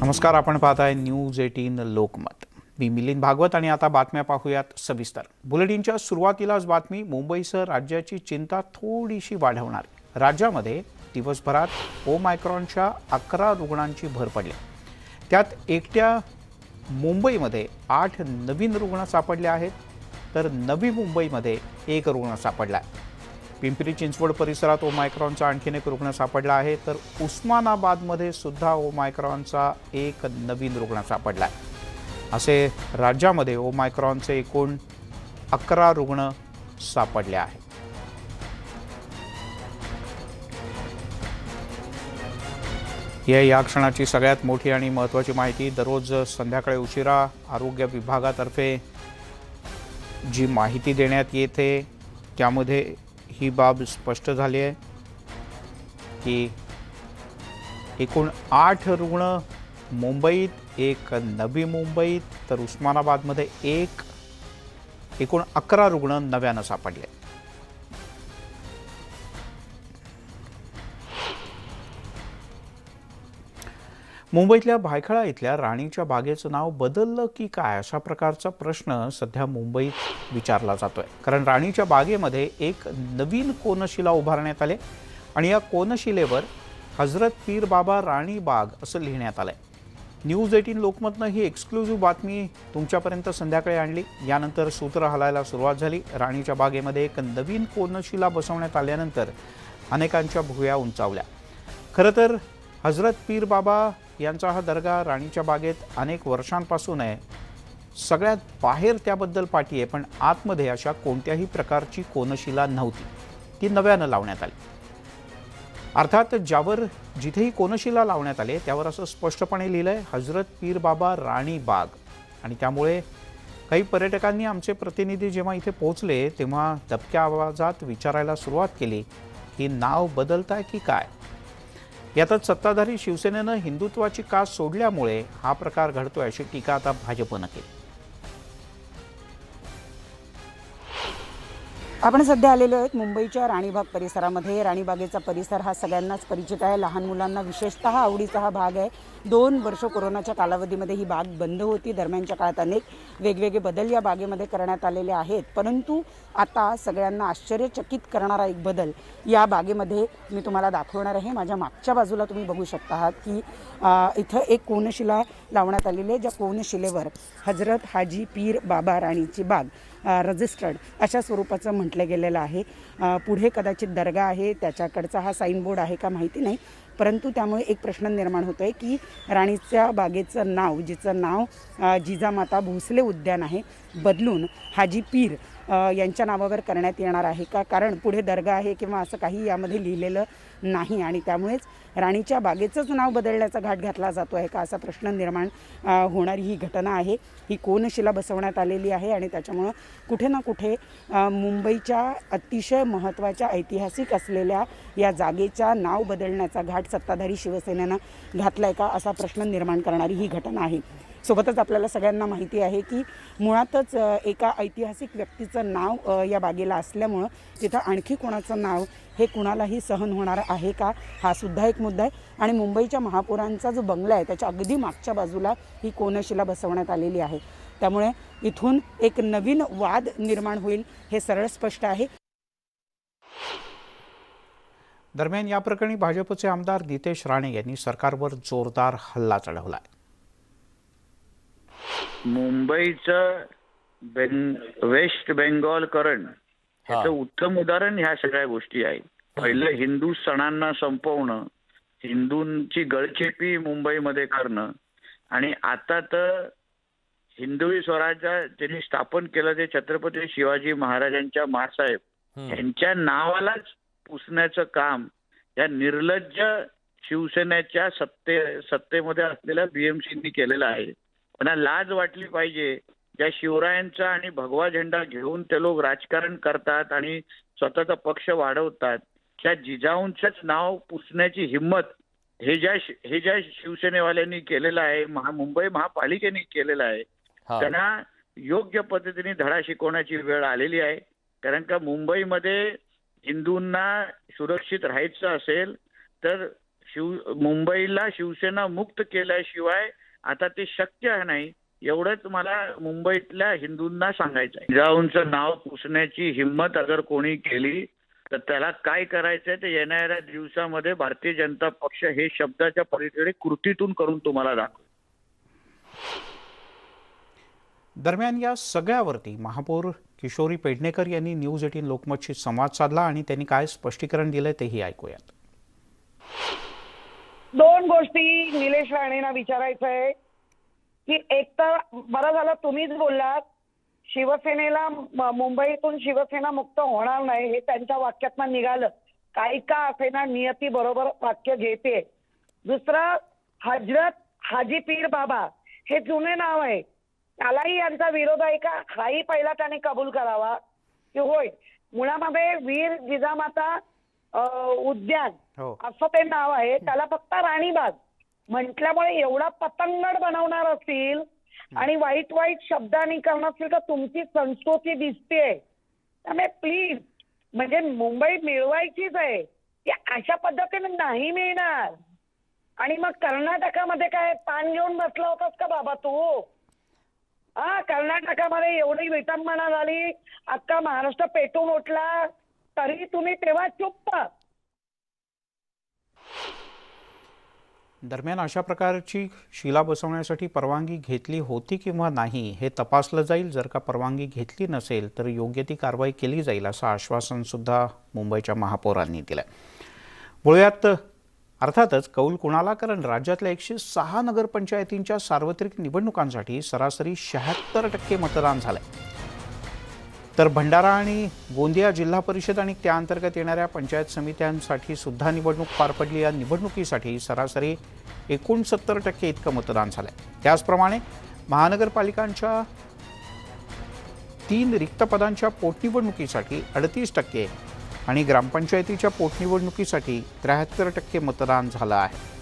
नमस्कार, आपण पाहताय न्यूज 18 लोकमत। मी मिलिंद भागवत आणि आता बातम्या पाहूयात सविस्तर। बुलेटिनच्या सुरुवातीलाच बातमी मुंबईसह राज्याची चिंता थोडीशी वाढवणार। राज्यामध्ये दिवसभरात ओमायक्रॉनच्या 11 रुग्णांची भर पडली। त्यात एकट्या मुंबईमध्ये 8 नवीन रुग्ण सापडले आहेत, तर नवी मुंबईमध्ये 1 रुग्ण सापडला आहे। पिंपरी चिंचवड परिसरात ओमायक्रॉनचा आणखीन 1 रुग्ण सापडला आहे, तर उस्मानाबादमध्ये सुद्धा ओमायक्रॉनचा 1 नवीन रुग्ण सापडला आहे। असे राज्यामध्ये ओमायक्रॉनचे एकूण 11 रुग्ण सापडले आहेत। या क्षणाची सगळ्यात मोठी आणि महत्त्वाची माहिती। दररोज संध्याकाळी उशिरा आरोग्य विभागातर्फे जी माहिती देण्यात येते त्यामध्ये ही बाब स्पष्ट झाली आहे की एकूण 8 रुग्ण मुंबईत, 1 नवी मुंबईत, तर उस्मानाबादमध्ये 1, एकूण 11 रुग्ण नव्यानं सापडले। मुंबईतल्या भायखळा इथल्या राणीच्या बागेचं नाव बदललं की काय, अशा प्रकारचा प्रश्न सध्या मुंबईत विचारला जातोय। कारण राणीच्या बागेमध्ये एक नवीन कोनशिला उभारण्यात आले आणि या कोनशिलेवर हजरत पीर बाबा राणी बाग असं लिहिण्यात आलंय। न्यूज 18 लोकमतनं ही एक्सक्लुझिव्ह बातमी तुमच्यापर्यंत संध्याकाळी आणली। यानंतर सूत्र हलायला सुरुवात झाली। राणीच्या बागेमध्ये एक नवीन कोनशिला बसवण्यात आल्यानंतर अनेकांच्या भुवया उंचावल्या। खरं तर हजरत पीर बाबा यांचा हा दर्गा राणीच्या बागेत अनेक वर्षांपासून आहे। सगळ्यात बाहेर त्याबद्दल पाठी आहे, पण आतमध्ये अशा कोणत्याही प्रकारची कोनशिला नव्हती, ती नव्यानं लावण्यात आली। अर्थात ज्यावर जिथेही कोनशिला लावण्यात आले त्यावर असं स्पष्टपणे लिहिलंय हजरत पीर बाबा राणी बाग। आणि त्यामुळे काही पर्यटकांनी आमचे प्रतिनिधी जेव्हा इथे पोहोचले तेव्हा दबक्या आवाजात विचारायला सुरुवात केली की नाव बदलताय की काय। यातच सत्ताधारी शिवसेनेनं हिंदुत्वाची कास सोडल्यामुळे हा प्रकार घडतोय अशी टीका आता भाजपनं केली। आपण सध्या आलेलो आहोत मुंबईच्या राणीबाग परिसरामध्ये। राणीबागेचा परिसर हा सगळ्यांनाच परिचित आहे। लहान मुलांना विशेषतः आवडीचा हा भाग आहे। 2 वर्ष कोरोनाच्या कालावधीमध्ये ही बाग बंद होती। दरम्यानच्या काळात अनेक वेगवेगळे बदल या बागेमध्ये करण्यात आलेले आहेत, परंतु आता सगळ्यांना आश्चर्यचकित करणारा एक बदल या बागेमध्ये मी तुम्हाला दाखवणार आहे। माझ्या मागच्या बाजूला तुम्ही बघू शकता आहात की इथं एक कोनशिला लावण्यात आलेली आहे, ज्या कोनशिलेवर हजरत हाजी पीर बाबा राणीची बाग रजिस्टर्ड अशा स्वरूपाचं म्हटलं गेलेलं आहे। पुढे कदाचित दर्गा आहे, त्याच्याकडचा हा साईनबोर्ड आहे का माहिती नाही, परंतु त्यामुळे एक प्रश्न निर्माण होतोय की राणीच्या बागेचं नाव, जिचं नाव जिजामाता भोसले उद्यान आहे, बदलून हाजी पीर यांच्या नावावर करण्यात येणार आहे का। कारण पुढे दर्गा आहे किंवा असं काही यामध्ये लिहिलेलं नाही आणि त्यामुळेच राणीच्या बागेचंच नाव बदलण्याचा घाट घातला जातो आहे का असा प्रश्न निर्माण होणारी ही घटना आहे। ही कोनशिला बसवण्यात आलेली आहे आणि त्याच्यामुळं कुठे ना कुठे मुंबईच्या अतिशय महत्त्वाच्या ऐतिहासिक असलेल्या या जागेच्या नाव बदलण्याचा घाट सत्ताधारी शिवसेनेनं घातला आहे का असा प्रश्न निर्माण करणारी ही घटना आहे। सोबतच आपल्याला सगळ्यांना माहिती आहे की मुळातच एका ऐतिहासिक व्यक्तीचं नाव या बागेला असल्यामुळं तिथं आणखी कोणाचं नाव हे कुणालाही सहन होणार आहे का, हा सुद्धा एक मुद्दा आहे। आणि मुंबईच्या महापौरांचा जो बंगला आहे त्याच्या अगदी मागच्या बाजूला ही कोनशिला बसवण्यात आलेली आहे, त्यामुळे इथून एक नवीन वाद निर्माण होईल हे सरळ स्पष्ट आहे। दरम्यान या प्रकरणी भाजपचे आमदार नितेश राणे यांनी सरकारवर जोरदार हल्ला चढवलाय। मुंबईचं वेस्ट बेंगॉलकरण याचं उत्तम उदाहरण ह्या सगळ्या गोष्टी आहेत। पहिलं हिंदू सणांना संपवणं, हिंदूंची गळचेपी मुंबईमध्ये करणं, आणि आता तर हिंदवी स्वराज्य त्यांनी स्थापन केलं ते छत्रपती शिवाजी महाराजांच्या माँसाहेब यांच्या नावालाच पुसण्याचं काम या निर्लज्ज शिवसेनेच्या सत्तेमध्ये असलेल्या बीएमसीनी केलेलं आहे। त्यांना लाज वाटली पाहिजे, ज्या शिवरायांचा आणि भगवा झेंडा घेऊन ते लोक राजकारण करतात आणि स्वतःचा पक्ष वाढवतात, त्या जिजाऊंचंच नाव पुसण्याची हिम्मत हे ज्या शिवसेनेवाल्यांनी केलेलं आहे, मुंबई महापालिकेने केलेलं आहे, त्यांना योग्य पद्धतीने धडा शिकवण्याची वेळ आलेली आहे। कारण का मुंबईमध्ये हिंदूंना सुरक्षित राहायचं असेल तर मुंबईला शिवसेना मुक्त केल्याशिवाय आता ते शक्य नाही, एवढंच मला मुंबईतल्या हिंदूंना सांगायचं आहे. जिजाऊंचं नाव पुसण्याची हिंमत अगर कोणी केली तर त्याला काय करायचंय ते येणाऱ्या दिवसामध्ये भारतीय जनता पक्ष हे शब्दाच्या पलीकडे कृतीतून करून तुम्हाला दाखव. दरम्यान या सगळ्यावरती महापौर किशोरी पेडणेकर यांनी न्यूज 18 लोकमतशी संवाद साधला आणि त्यांनी काय स्पष्टीकरण दिलं तेही ऐकूयात. दोन गोष्टी निलेश राणेंना विचारायचं आहे की एक तर बरं झालं तुम्हीच बोललात, शिवसेनेला मुंबईतून शिवसेना मुक्त होणार नाही हे त्यांच्या वाक्यातनं निघालं. काही का असेना नियती बरोबर वाक्य घेते. दुसरं, हजरत हाजी पीर बाबा हे जुने नाव आहे, त्यालाही यांचा विरोध आहे का हाही पहिला त्याने कबूल करावा की होय मुळामध्ये वीर जिजामाता उद्यान असं ते नाव आहे, त्याला फक्त राणीबाग म्हटल्यामुळे एवढा पतंगड बनवणार असतील आणि वाईट वाईट शब्दांनी करणार असतील तर तुमची संस्कृती दिसते. त्यामुळे प्लीज म्हणजे मुंबई मिळवायचीच आहे ती अशा पद्धतीने नाही मिळणार. आणि मग कर्नाटकामध्ये काय पान घेऊन बसला होतास का बाबा तू? कर्नाटकामध्ये एवढी विटंबना झाली, अख्खा महाराष्ट्र पेटून उठला, तरी तुम्ही तेव्हा चुप्प. दरम्यान अशा प्रकारची शिला बसवण्यासाठी परवानगी घेतली होती किंवा नाही हे तपासलं जाईल. जर का परवानगी घेतली नसेल तर योग्य ती कारवाई केली जाईल असं आश्वासन सुद्धा मुंबईच्या महापौरांनी दिलं. बोलूयात अर्थातच कौल कुणाला, कारण राज्यातल्या 106 नगरपंचायतींच्या सार्वत्रिक निवडणुकांसाठी सरासरी 76% मतदान झालंय. तर भंडारा आणि गोंदिया जिल्हा परिषद आणि त्याअंतर्गत येणाऱ्या पंचायत समित्यांसाठी सुद्धा निवडणूक पार पडली. या निवडणुकीसाठी सरासरी 69% इतकं मतदान झालंय. त्याचप्रमाणे महानगरपालिकांच्या 3 रिक्त पदांच्या पोटनिवडणुकीसाठी 38% आणि ग्रामपंचायतीच्या पोटनिवडणुकीसाठी 73% मतदान झालं आहे.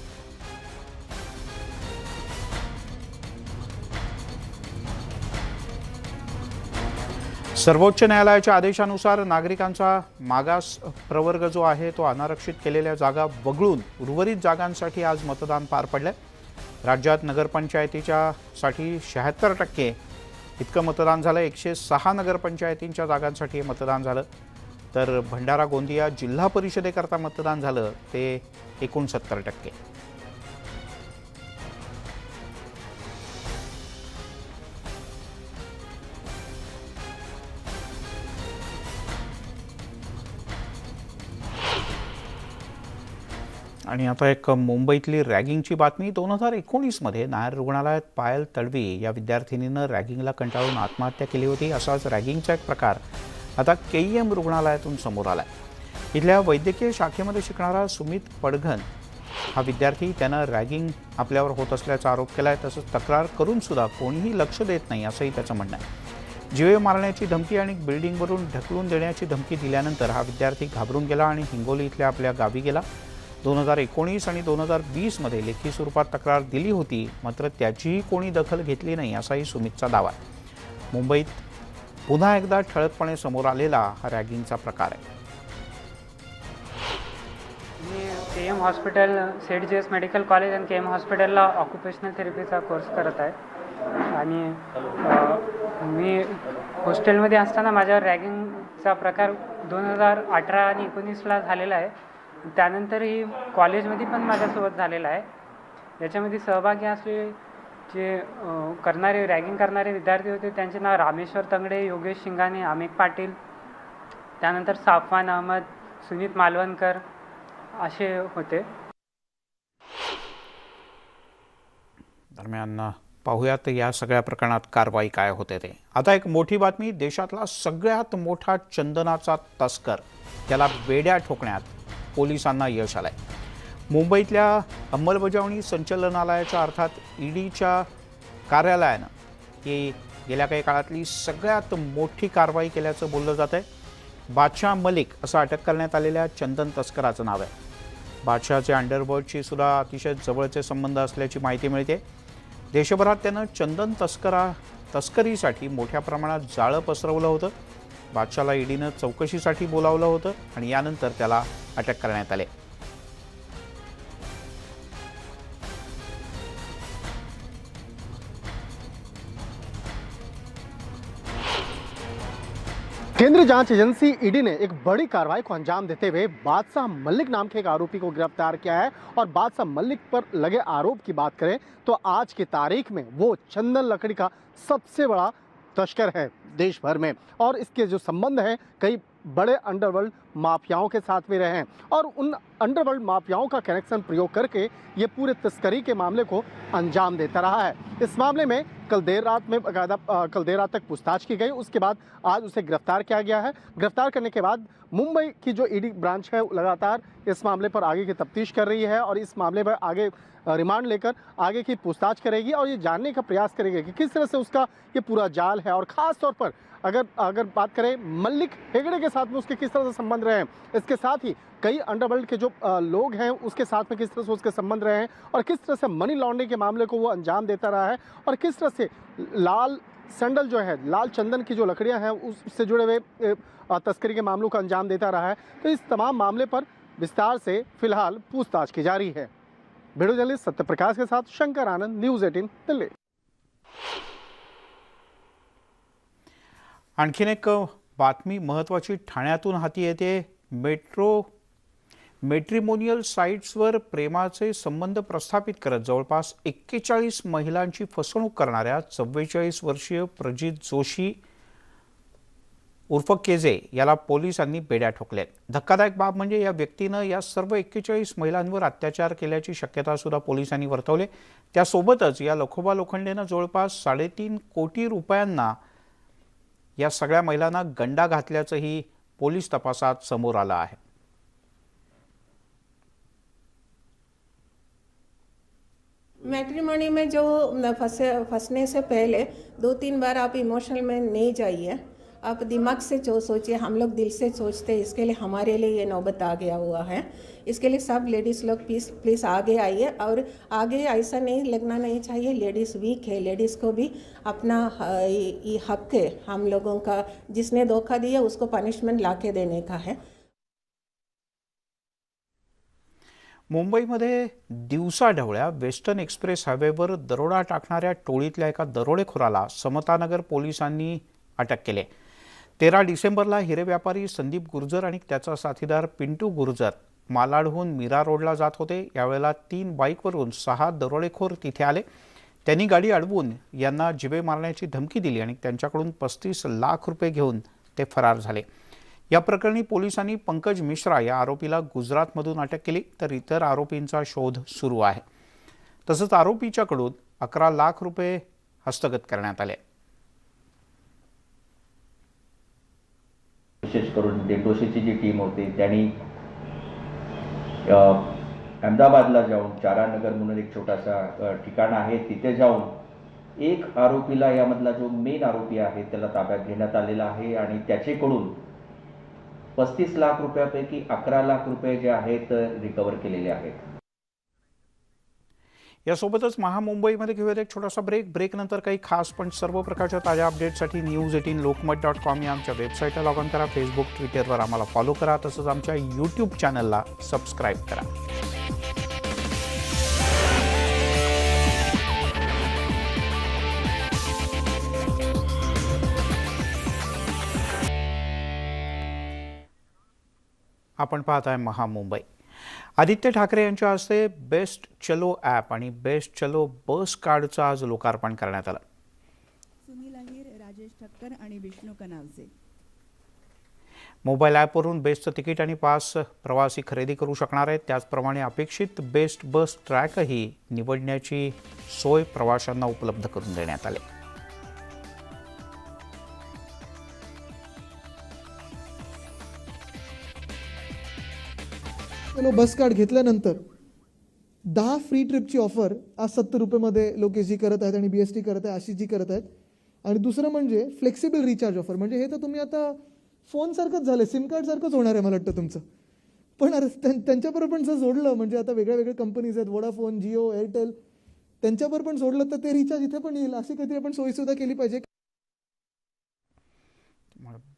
सर्वोच्च न्यायालयाच्या आदेशानुसार नागरिकांचा मागास प्रवर्ग जो आहे तो अनारक्षित केलेल्या जागा वगळून उर्वरित जागांसाठी आज मतदान पार पडलंय. राज्यात नगरपंचायतीच्या साठी 76% इतकं मतदान झालं. 106 नगरपंचायतींच्या जागांसाठी हे मतदान झालं. तर भंडारा गोंदिया जिल्हा परिषदेकरता मतदान झालं ते 69%. आणि आता एक मुंबईतली रॅगिंगची बातमी. 2019मध्ये नायर रुग्णालयात पायल तडवी या विद्यार्थिनीनं रॅगिंगला कंटाळून आत्महत्या केली होती. असाच रॅगिंगचा एक प्रकार आता KEM रुग्णालयातून समोर आलाय. इथल्या वैद्यकीय शाखेमध्ये शिकणारा सुमित पडघन हा विद्यार्थी, त्यानं रॅगिंग आपल्यावर होत असल्याचा आरोप केलाय. तसंच तक्रार करून सुद्धा कोणीही लक्ष देत नाही असंही त्याचं म्हणणं आहे. जीवे मारण्याची धमकी आणि बिल्डिंगवरून ढकलून देण्याची धमकी दिल्यानंतर हा विद्यार्थी घाबरून गेला आणि हिंगोली इथल्या आपल्या गावी गेला. 2019 आणि 2020मध्ये लेखी स्वरूपात तक्रार दिली होती, मात्र त्याचीही कोणी दखल घेतली नाही असाही सुमितचा दावा आहे. मुंबईत पुन्हा एकदा ठळकपणे समोर आलेला हा रॅगिंगचा प्रकार आहे. मी KEM hospital CETGS medical college आणि KEM हॉस्पिटलला ऑक्युपेशनल थेरपीचा कोर्स करत आहे. आणि मी हॉस्टेलमध्ये असताना माझ्यावर रॅगिंगचा प्रकार 2018 आणि 19ला झालेला आहे. त्यानंतरही कॉलेजमध्ये पण माझ्यासोबत झालेला आहे. याच्यामध्ये सहभागी असलेले जे रॅगिंग करणारे विद्यार्थी होते त्यांचे नाव रामेश्वर तंगडे, योगेश शिंगाणे, अमित पाटील, त्यानंतर साफवान अहमद, सुनीत मालवणकर असे होते. दरम्यान पाहूयात या सगळ्या प्रकरणात कारवाई काय होते ते. आता एक मोठी बातमी. देशातला सगळ्यात मोठा चंदनाचा तस्कर त्याला बेड्या ठोकण्यात पोलिसांना यश आलंय. मुंबईतल्या अंमलबजावणी संचालनालयाच्या अर्थात EDच्या कार्यालयानं ही गेल्या काही काळातली सगळ्यात मोठी कारवाई केल्याचं बोललं जात आहे. बादशाह मलिक असं अटक करण्यात आलेल्या चंदन तस्कराचं नाव आहे. बादशाहचे अंडरवर्ल्डशी सुद्धा अतिशय जवळचे संबंध असल्याची माहिती मिळते. देशभरात त्यानं चंदन तस्करीसाठी मोठ्या प्रमाणात जाळं पसरवलं होतं. बादशाहला EDनं चौकशीसाठी बोलावलं होतं आणि यानंतर त्याला अटक करण्यात आले. केंद्रीय जांच एजेंसी ईडी ने एक बड़ी कार्रवाई को अंजाम देते हुए बादशाह मलिक नाम के एक आरोपी को गिरफ्तार किया है। और बादशाह मलिक पर लगे आरोप की बात करें तो आज की तारीख में वो चंदन लकड़ी का सबसे बड़ा तस्कर है देश भर में, और इसके जो संबंध हैं कई बड़े अंडरवर्ल्ड माफियाओं के साथ में रहे हैं, और उन अंडरवर्ल्ड माफियाओं का कनेक्शन प्रयोग करके ये पूरे तस्करी के मामले को अंजाम देता रहा है। इस मामले में कल देर रात तक पूछताछ की गई, उसके बाद आज उसे गिरफ्तार किया गया है। गिरफ्तार करने के बाद मुंबई की जो ईडी ब्रांच है लगातार इस मामले पर आगे की तफ्तीश कर रही है और इस मामले पर आगे रिमांड लेकर आगे की पूछताछ करेगी और ये जानने का प्रयास करेगी कि किस तरह से उसका ये पूरा जाल है, और ख़ास तौर पर अगर बात करें मल्लिक हेगड़े के साथ में उसके किस तरह से संबंध रहे हैं, इसके साथ ही कई अंडरवर्ल्ड के जो लोग हैं उसके साथ में किस तरह से उसके संबंध रहे हैं, और किस तरह से मनी लॉन्ड्रिंग के मामले को वो अंजाम देता रहा है, और किस तरह से लाल सैंडल जो है, लाल चंदन की जो लकड़ियां हैं उससे जुड़े हुए तस्करी के मामलों का अंजाम देता रहा है। तो इस तमाम मामले पर विस्तार से फिलहाल पूछताछ की जा रही है। वीडियो जर्नलिस्ट सत्यप्रकाश के साथ शंकर आनंद, न्यूज 18 दिल्ली। आणखीन एक बातमी महत्त्वाची ठाण्यातून हाती येते। मॅट्रिमोनियल साइट्सवर प्रेमाचे संबंध प्रस्थापित करत जवळपास 41 महिलांची फसवणूक करणाऱ्या 44 वर्षीय प्रजित जोशी उर्फ केजे याला पोलिसांनी बेड्या ठोकल्या। धक्कादायक बाब म्हणजे या व्यक्तीनं या सर्व 41 महिलांवर अत्याचार केल्याची शक्यता सुद्धा पोलिसांनी वर्तवली। त्यासोबतच या लखोबा लोखंडेनं जवळपास 3.5 कोटी रुपयांना या सगळ्या महिलांना गंडा घातल्याचंही पोलीस तपासात समोर आलं आहे। मैट्रिमोनी में जो फंसने से पहले 2-3 बार आप इमोशनल में नहीं जाइए। आप दिमाग से जो सोचिए, हम लोग दिल से सोचते हैं, इसके लिए हमारे लिए ये नौबत आ गया हुआ है। इसके लिए सब लेडीज़ लोग प्लीज़ आगे आइए, और आगे ऐसा नहीं लगना नहीं चाहिए लेडीज़ वीक है। लेडीज़ को भी अपना ये हक है हम लोगों का, जिसने धोखा दिया उसको पनिशमेंट लाके देने का है। मुंबईमध्ये दिवसाढवळ्या वेस्टर्न एक्सप्रेस हायवेवर दरोडा टाकणाऱ्या टोळीतल्या एका दरोडेखोराला समतानगर पोलिसांनी अटक केली। 13 डिसेंबरला हिरे व्यापारी संदीप गुर्जर आणि त्याचा साथीदार पिंटू गुर्जर मालाडहून मीरा रोडला जात होते। यावेळेला 3 बाईकवरून 6 दरोडेखोर तिथे आले। त्यांनी गाडी अडवून यांना जिवे मारण्याची धमकी दिली आणि त्यांच्याकडून 35 लाख रुपये घेऊन ते फरार झाले। या प्रकरणी पोलिसांनी पंकज मिश्रा या आरोपीला गुजरातमधून अटक केली, तर इतर आरोपींचा शोध सुरू आहे। तसंच आरोपीच्याकडून 11 लाख रुपये हस्तगत करण्यात आले। विशेष करून डेटोशीची जी टीम होती त्यांनी अहमदाबादला जाऊन चारानगर म्हणून एक छोटासा ठिकाण आहे तिथे जाऊन एक आरोपीला, यामधला जो मेन आरोपी आहे त्याला ताब्यात घेण्यात आलेला आहे आणि त्याच्याकडून 35 लाख रुपयापैकी 11 लाख रुपये जे आहेत रिकवर केलेले आहेत। यासोबतच महामुंबईमध्ये घेऊयात एक छोटासा ब्रेक नंतर काही खास पण सर्व प्रकारच्या ताज्या अपडेट्ससाठी news18lokmat.com या आमच्या वेबसाईटला लॉग ऑन करा। फेसबुक ट्विटरवर आम्हाला फॉलो करा, तसंच आमच्या यूट्यूब चॅनलला सबस्क्राईब करा। आपण पाहत आहे महामुंबई। आदित्य ठाकरे यांच्या हस्ते बेस्ट चलो ॲप आणि बेस्ट चलो बस कार्डचं आज लोकार्पण करण्यात आलं। सुनील अहिर, राजेश ठक्कर आणि विष्णू कनावसे मोबाईल ॲपवरून बेस्टचं तिकीट आणि पास प्रवासी खरेदी करू शकणार आहेत। त्याचप्रमाणे अपेक्षित बेस्ट बस ट्रॅकही निवडण्याची सोय प्रवाशांना उपलब्ध करून देण्यात आली। बस कार्ड घेतल्यानंतर 10 फ्री ट्रिपची ऑफर आज 70 रुपयेमध्ये लोक जी करत आहेत आणि BST करत आहे अशी जी करत आहेत। आणि दुसरं म्हणजे फ्लेक्सिबल रिचार्ज ऑफर, म्हणजे हे तर तुम्ही आता फोनसारखंच झालं, सिम कार्डसारखंच होणार आहे मला वाटतं तुमचं। पण अरे त्यांच्याबरोबर पण जर जोडलं, म्हणजे आता वेगळ्या कंपनीज आहेत, वोडाफोन, जिओ, एअरटेल, त्यांच्याबरोबर पण जोडलं तर ते रिचार्ज इथे पण येईल, अशी काहीतरी आपण सोयीसुद्धा केली पाहिजे।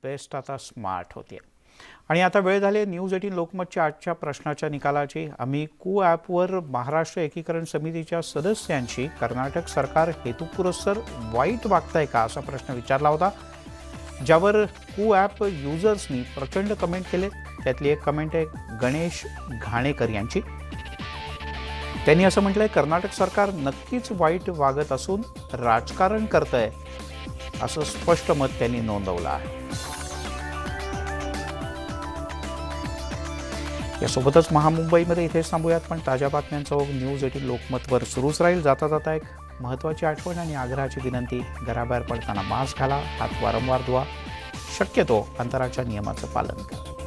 बेस्ट आता स्मार्ट होते। आणि आता वेळ झाली न्यूज 18 लोकमतच्या आजच्या प्रश्नाच्या निकालाची। आम्ही कू ॲपवर महाराष्ट्र एकीकरण समितीच्या सदस्यांची कर्नाटक सरकार हेतुपुरस्सर वाईट वागतंय का असा प्रश्न विचारला होता। ज्यावर कू ॲप युजर्सनी प्रचंड कमेंट केले. त्यातली एक कमेंट आहे गणेश घाणेकर यांची. त्यांनी असं म्हटलंय, कर्नाटक सरकार नक्कीच वाईट वागत असून राजकारण करतंय, असं स्पष्ट मत त्यांनी नोंदवलं आहे. यासोबतच महामुंबईमध्ये इथेच थांबूयात, पण ताज्या बातम्यांचा ओघ न्यूज 18 लोकमतवर सुरूच राहील. जाता जाता एक महत्त्वाची आठवण आणि आग्रहाची विनंती. घराबाहेर पडताना मास्क घाला, हात वारंवार धुवा, शक्यतो अंतराच्या नियमाचं पालन करा.